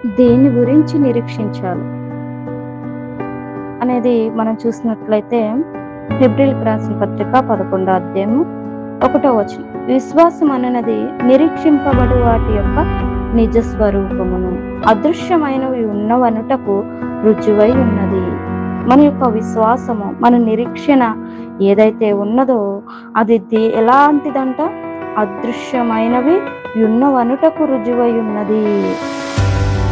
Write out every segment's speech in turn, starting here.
దేని గురించి నిరీక్షించాలి అనేది మనం చూసినట్లయితే హెబ్రీయులకు రాసిన పత్రిక 11వ అధ్యాయము 1వ వచనం. విశ్వాసం అనునది నిరీక్షింపబడు వాటి యొక్క నిజ స్వరూపమును, అదృశ్యమైనవి ఉన్నవనుటకు రుజువై ఉన్నది. మన యొక్క విశ్వాసము, మన నిరీక్షణ ఏదైతే ఉన్నదో అది ఎలాంటిదంట? అదృశ్యమైనవి ఉన్నవనుటకు రుజువై ఉన్నది.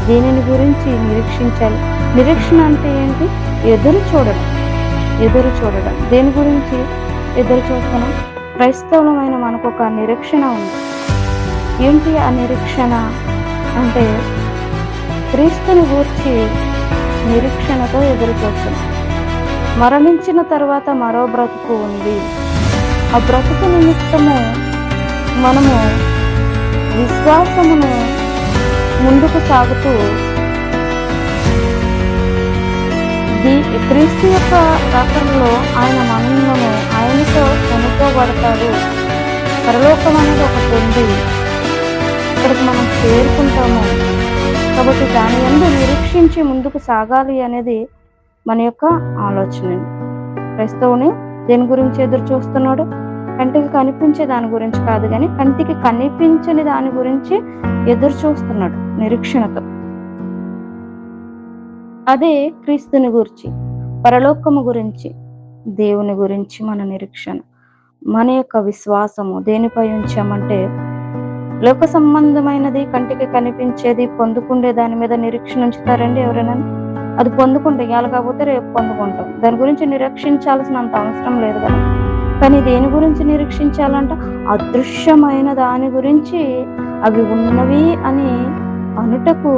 దీనిని గురించి నిరీక్షించాలి. నిరీక్షణ అంటే ఏంటి? ఎదురు చూడడం. దేని గురించి ఎదురు చూస్తున్నాం? క్రైస్తవులమైన మనకు ఒక నిరీక్షణ ఉంది. ఏంటి ఆ నిరీక్షణ అంటే క్రీస్తుని గూర్చి నిరీక్షణతో ఎదురు చూస్తున్నాం. మరణించిన తర్వాత మరో బ్రతుకు ఉంది. ఆ బ్రతుకు నిమిత్తము మనము విశ్వాసమును ముందుకు సాగుతూ క్రీస్తు యొక్క రాకడలో ఆయన మనలను ఆయనతో కొనుక్కోబడతాడు. పరలోకం అనేది ఒకటి ఉంది, ఇక్కడికి మనం చేరుకుంటాము. కాబట్టి దాని యందు నిరీక్షించి ముందుకు సాగాలి అనేది మన యొక్క ఆలోచన. క్రైస్తవుని దేని గురించి ఎదురు చూస్తున్నాడు? కంటికి కనిపించే దాని గురించి కాదు, కానీ కంటికి కనిపించని దాని గురించి ఎదురు చూస్తున్నాడు నిరీక్షణతో. అదే క్రీస్తుని గురించి, పరలోకము గురించి, దేవుని గురించి మన నిరీక్షణ. మన యొక్క విశ్వాసము దేనిపై ఉంచామంటే, లోక సంబంధమైనది కంటికి కనిపించేది పొందుకుండే దాని మీద నిరీక్షణ ఉంచుతారండి ఎవరైనా? అది పొందుకుంటే ఇవాళ కాకపోతే రేపు పొందుకుంటాం. దాని గురించి నిరీక్షించాల్సినంత అవసరం లేదు కదా. కానీ దేని గురించి నిరీక్షించాలంట? అదృశ్యమైన దాని గురించి, అవి ఉన్నవి అని అనుటకు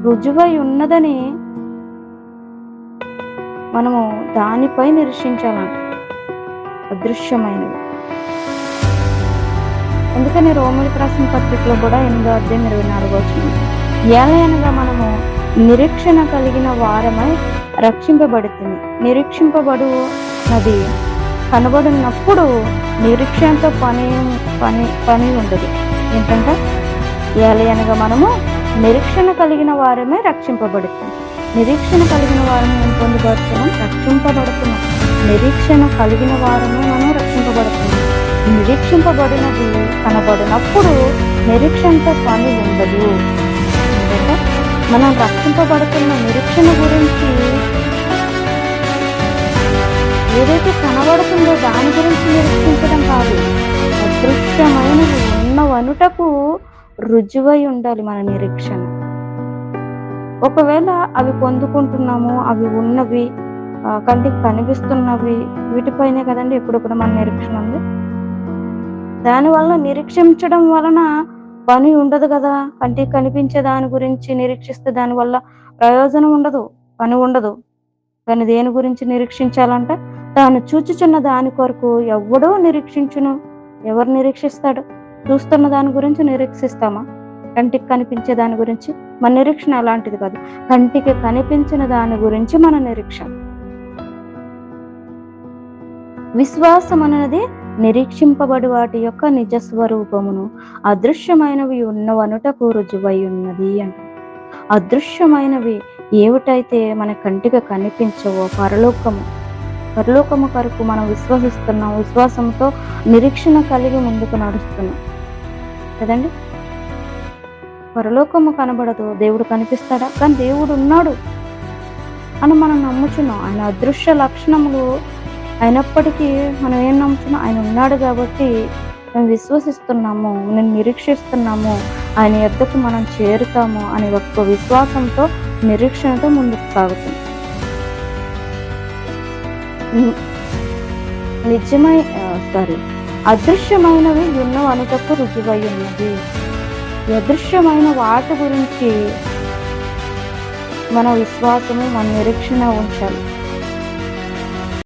రుజువై ఉన్నదని మనము దానిపై నిరీక్షించాలంట, అదృశ్యమైనవి. అందుకని రోమీయులకు రాసిన పత్రికలో కూడా 8వ అధ్యాయం 24వ వచనం, ఏలయనగా మనము నిరీక్షణ కలిగిన వారమై రక్షింపబడుతుంది. నిరీక్షింపబడునది కనబడినప్పుడు నిరీక్షణతో పని ఉండదు. ఏంటంటే ఏలయనగా మనము నిరీక్షణ కలిగిన వారమే రక్షింపబడుతుంది. నిరీక్షణ కలిగిన వారమే మనం పొందబడుతున్నాం, రక్షింపబడుతున్నాం. నిరీక్షణ కలిగిన వారమే మనం రక్షింపబడుతున్నాం. నిరీక్షింపబడినది కనబడినప్పుడు నిరీక్షణతో పని ఉండదు. ఎందుకంటే మనం రక్షింపబడుతున్న నిరీక్షణ గురించి ఏదైతే కనబడుతుందో దాని గురించి నిరీక్షించడం కాదు, అదృశ్యమైనవి ఉన్నవనుటకు రుజువై ఉండాలి మన నిరీక్షణ. ఒకవేళ అవి పొందుకుంటున్నాము, అవి ఉన్నవి, కంటికి కనిపిస్తున్నవి, వీటిపైనే కదండి ఎప్పుడు కూడా మన నిరీక్షణ ఉంది. దానివల్ల నిరీక్షించడం వలన పని ఉండదు కదా. కంటికి కనిపించే దాని గురించి నిరీక్షిస్తే దానివల్ల ప్రయోజనం ఉండదు, పని ఉండదు. కానీ దేని గురించి నిరీక్షించాలంటే, తాను చూచుచున్న దాని కొరకు ఎవడో నిరీక్షించును. ఎవరు నిరీక్షిస్తాడు? చూస్తున్న దాని గురించి నిరీక్షిస్తామా? కంటికి కనిపించే దాని గురించి మన నిరీక్షణ అలాంటిది కాదు. కంటికి కనిపించిన దాని గురించి మన నిరీక్షణ. విశ్వాసం అనేది నిరీక్షింపబడి వాటి యొక్క నిజ స్వరూపమును, అదృశ్యమైనవి ఉన్నవనుటకు రుజువై ఉన్నది అంట. అదృశ్యమైనవి ఏమిటైతే మన కంటికి కనిపించవో పరలోకము కొరకు మనం విశ్వసిస్తున్నాం, విశ్వాసంతో నిరీక్షణ కలిగి ముందుకు నడుస్తున్నాం కదండి. పరలోకము కనబడదు, దేవుడు కనిపిస్తాడా? కానీ దేవుడు ఉన్నాడు అని మనం నమ్ముచున్నాం. ఆయన అదృశ్య లక్షణములు అయినప్పటికీ మనం ఏం నమ్ముతున్నాం? ఆయన ఉన్నాడు కాబట్టి మేము విశ్వసిస్తున్నాము, నేను నిరీక్షిస్తున్నాము, ఆయన యొద్దకు మనం చేరుతాము అని ఒక్క విశ్వాసంతో నిరీక్షణతో ముందుకు సాగుతుంది. అదృశ్యమైనవి ఉన్నవనుటకు రుజువై ఉన్నది. అదృశ్యమైన వాటి గురించి మన విశ్వాసము, మన నిరీక్షణ ఉంచాలి.